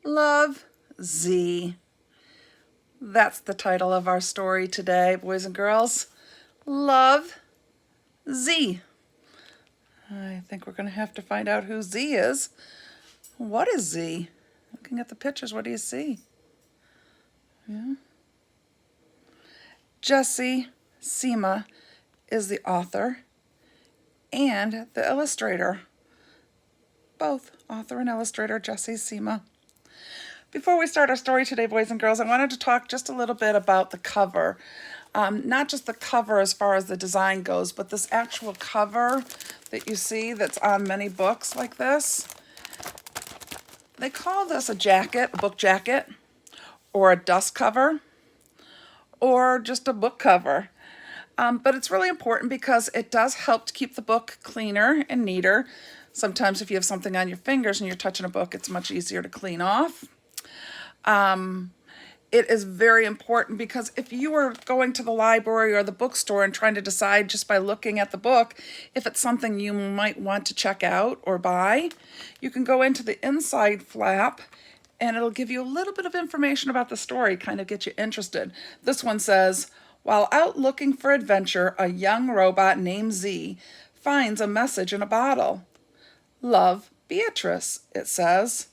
Love, Z. That's the title of our story today, boys and girls. Love, Z. I think we're going to have to find out who Z is. What is Z? Looking at the pictures, what do you see? Yeah. Jessie Sima is the author and the illustrator. Both author and illustrator Jessie Sima. Before we start our story today, boys and girls, I wanted to talk just a little bit about the cover. Not just the cover as far as the design goes, but this actual cover that you see that's on many books like this. They call this a jacket, a book jacket, or a dust cover, or just a book cover. But it's really important because it does help to keep the book cleaner and neater. Sometimes if you have something on your fingers and you're touching a book, it's much easier to clean off. It is very important because if you were going to the library or the bookstore and trying to decide just by looking at the book if it's something you might want to check out or buy, you can go into the inside flap and it'll give you a little bit of information about the story, kind of get you interested. This one says, while out looking for adventure, a young robot named Z finds a message in a bottle. Love, Beatrice, it says.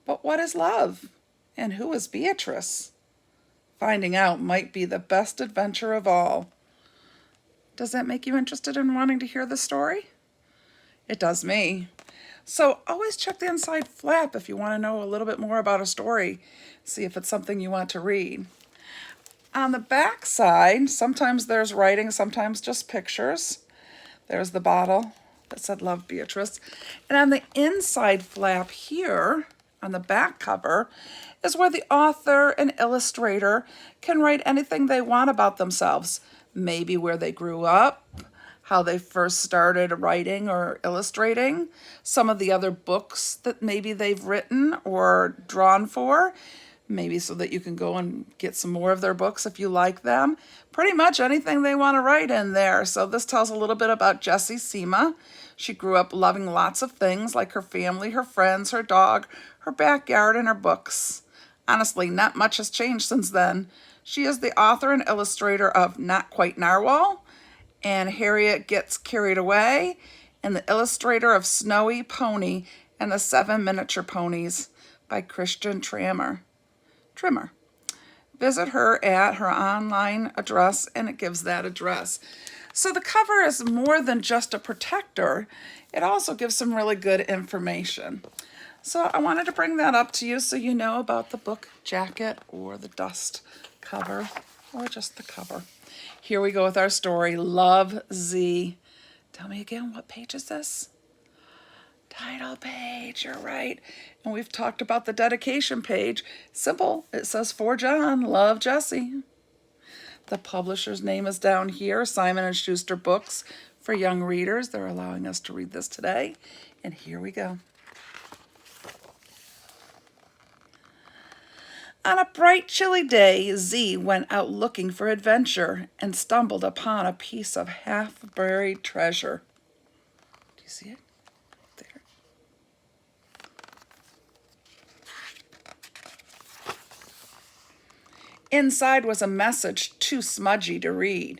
But what is love? And who is Beatrice? Finding out might be the best adventure of all. Does that make you interested in wanting to hear the story? It does me. So always check the inside flap if you want to know a little bit more about a story. See if it's something you want to read. On the back side, sometimes there's writing, sometimes just pictures. There's the bottle that said Love, Beatrice. And on the inside flap here, on the back cover, is where the author and illustrator can write anything they want about themselves. Maybe where they grew up, how they first started writing or illustrating, some of the other books that maybe they've written or drawn for, maybe so that you can go and get some more of their books if you like them. Pretty much anything they want to write in there. So this tells a little bit about Jessie Sima. She grew up loving lots of things like her family, her friends, her dog, her backyard, and her books. Honestly, not much has changed since then. She is the author and illustrator of Not Quite Narwhal and Harriet Gets Carried Away, and the illustrator of Snowy Pony and the 7 Miniature Ponies by Christian Trimmer. Visit her at her online address, and it gives that address. So the cover is more than just a protector. It also gives some really good information. So I wanted to bring that up to you so you know about the book jacket or the dust cover or just the cover. Here we go with our story, Love, Z. Tell me again, what page is this? Title page, you're right. And we've talked about the dedication page. Simple, it says for John, Love, Jessie. The publisher's name is down here, Simon & Schuster Books for young readers. They're allowing us to read this today. And here we go. On a bright, chilly day, Z went out looking for adventure and stumbled upon a piece of half-buried treasure. Do you see it? There. Inside was a message too smudgy to read,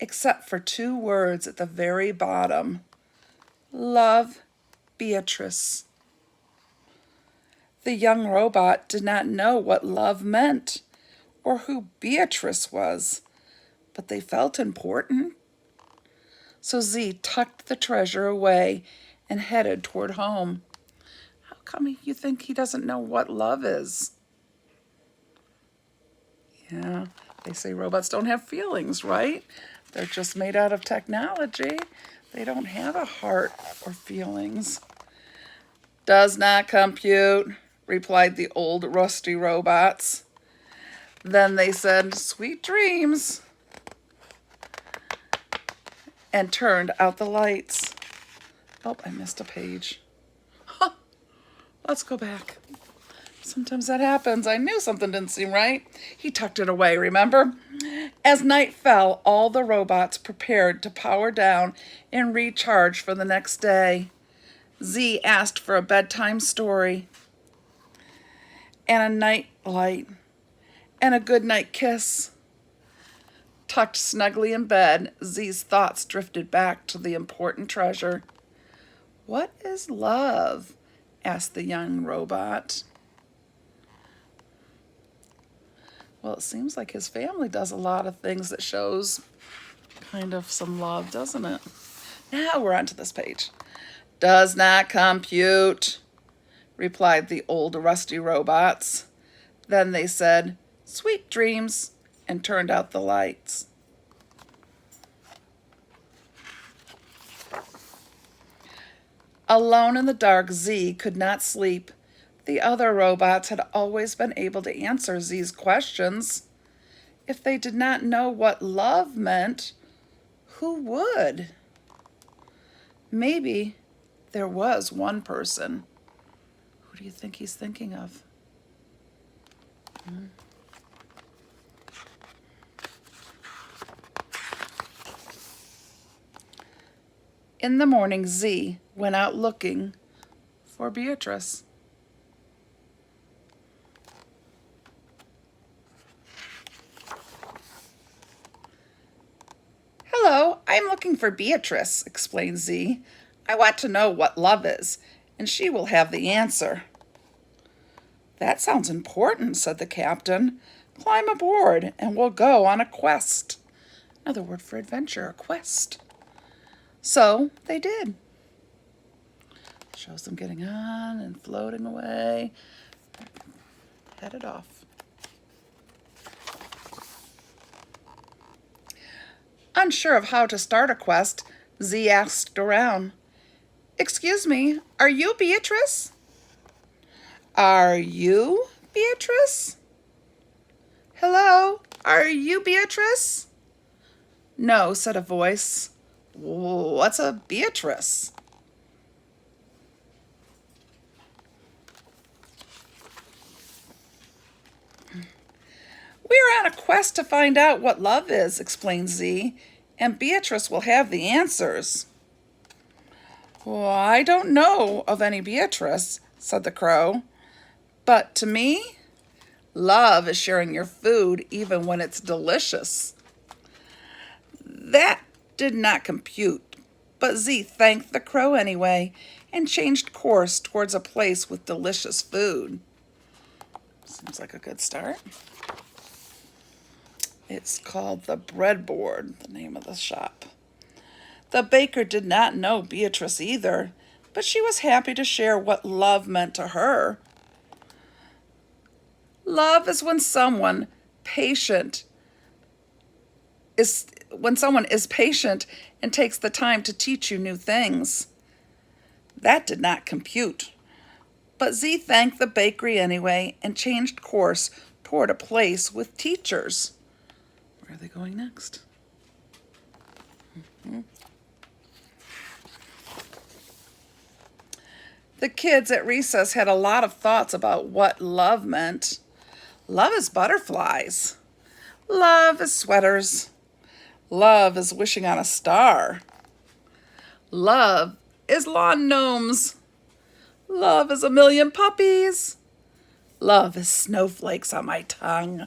except for 2 words at the very bottom. Love, Beatrice. The young robot did not know what love meant or who Beatrice was, but they felt important. So Z tucked the treasure away and headed toward home. How come you think he doesn't know what love is? Yeah, they say robots don't have feelings, right? They're just made out of technology. They don't have a heart or feelings. Does not compute, replied the old rusty robots. Then they said, sweet dreams, and turned out the lights. Oh, I missed a page. Huh. Let's go back. Sometimes that happens. I knew something didn't seem right. He tucked it away, remember? As night fell, all the robots prepared to power down and recharge for the next day. Z asked for a bedtime story. and a night light and a good night kiss. Tucked snugly in bed, Z's thoughts drifted back to the important treasure. What is love? Asked the young robot. Well, it seems like his family does a lot of things that shows kind of some love, doesn't it? Now we're on to this page. Does not compute, replied the old rusty robots. Then they said, sweet dreams, and turned out the lights. Alone in the dark, Z could not sleep. The other robots had always been able to answer Z's questions. If they did not know what love meant, who would? Maybe there was one person. Who do you think he's thinking of? In the morning, Z went out looking for Beatrice. Hello, I'm looking for Beatrice, explained Z. I want to know what love is, and she will have the answer. That sounds important, said the captain. Climb aboard, and we'll go on a quest. Another word for adventure, a quest. So they did. Shows them getting on and floating away. Headed off. Unsure of how to start a quest, Z asked around. Excuse me, are you Beatrice? Are you Beatrice? Hello, are you Beatrice? No, said a voice. What's a Beatrice? We're on a quest to find out what love is, explained Z, and Beatrice will have the answers. Well, I don't know of any Beatrice, said the crow. But to me, love is sharing your food even when it's delicious. That did not compute, but Z thanked the crow anyway and changed course towards a place with delicious food. Seems like a good start. It's called the Breadboard, the name of the shop. The baker did not know Beatrice either, but she was happy to share what love meant to her. Love is when someone is patient and takes the time to teach you new things. That did not compute, but Z thanked the bakery anyway and changed course toward a place with teachers. Where are they going next? The kids at recess had a lot of thoughts about what love meant. Love is butterflies. Love is sweaters. Love is wishing on a star. Love is lawn gnomes. Love is a million puppies. Love is snowflakes on my tongue.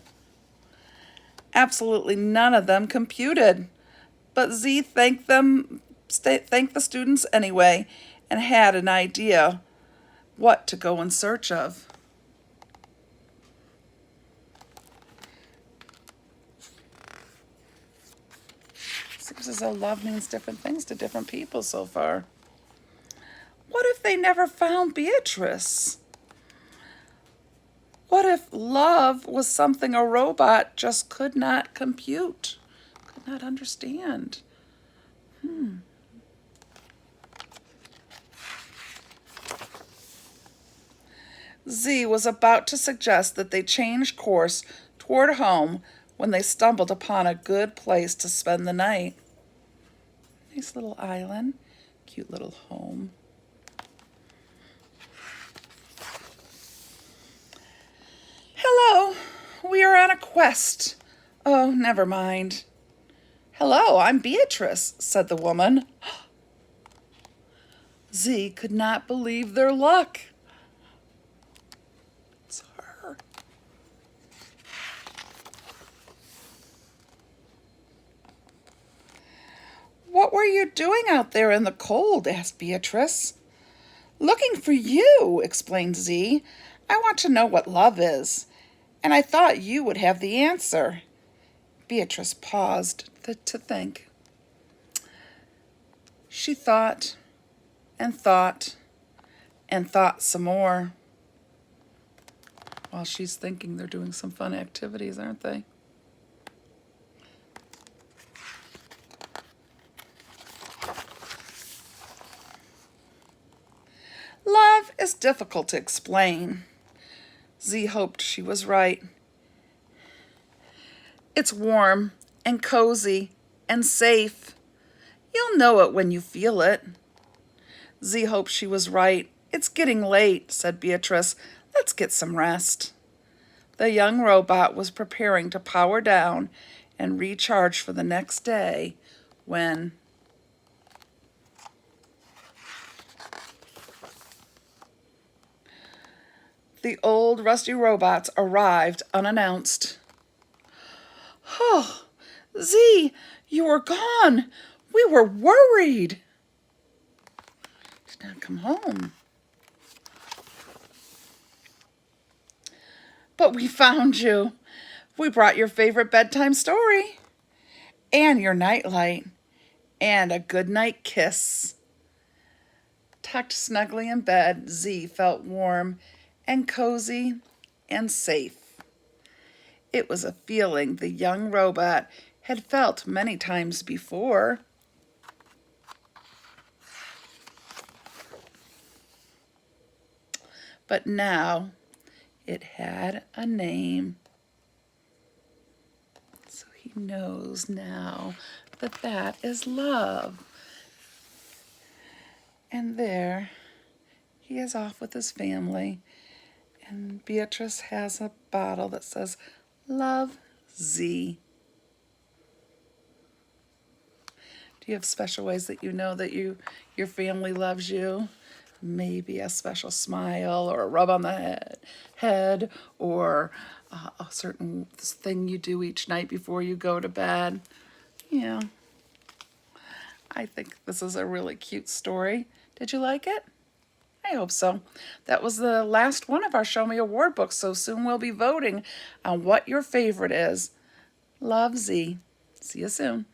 Absolutely none of them computed, but Z thanked the students anyway and had an idea what to go in search of. Seems as though love means different things to different people so far. What if they never found Beatrice? What if love was something a robot just could not compute, could not understand? Z was about to suggest that they change course toward home when they stumbled upon a good place to spend the night. Nice little island, cute little home. Hello, we are on a quest. Oh, never mind. Hello, I'm Beatrice, said the woman. Z could not believe their luck. It's her. What were you doing out there in the cold? Asked Beatrice. Looking for you, explained Z. I want to know what love is, and I thought you would have the answer. Beatrice paused to think. She thought and thought and thought some more. While she's thinking, they're doing some fun activities, aren't they? Love is difficult to explain. Z hoped she was right. It's warm and cozy and safe. You'll know it when you feel it. Z hoped she was right. It's getting late, said Beatrice. Let's get some rest. The young robot was preparing to power down and recharge for the next day when the old rusty robots arrived unannounced. Oh, Z, you were gone. We were worried. Did not come home. But we found you. We brought your favorite bedtime story and your nightlight and a goodnight kiss. Tucked snugly in bed, Z felt warm and cozy and safe. It was a feeling the young robot had felt many times before. But now it had a name. So he knows now that that is love. And there he is off with his family. And Beatrice has a bottle that says, Love, Z. Do you have special ways that you know that your family loves you? Maybe a special smile or a rub on the head or a certain thing you do each night before you go to bed. Yeah. I think this is a really cute story. Did you like it? I hope so. That was the last one of our Show Me Award books, so soon we'll be voting on what your favorite is. Love, Z. See you soon.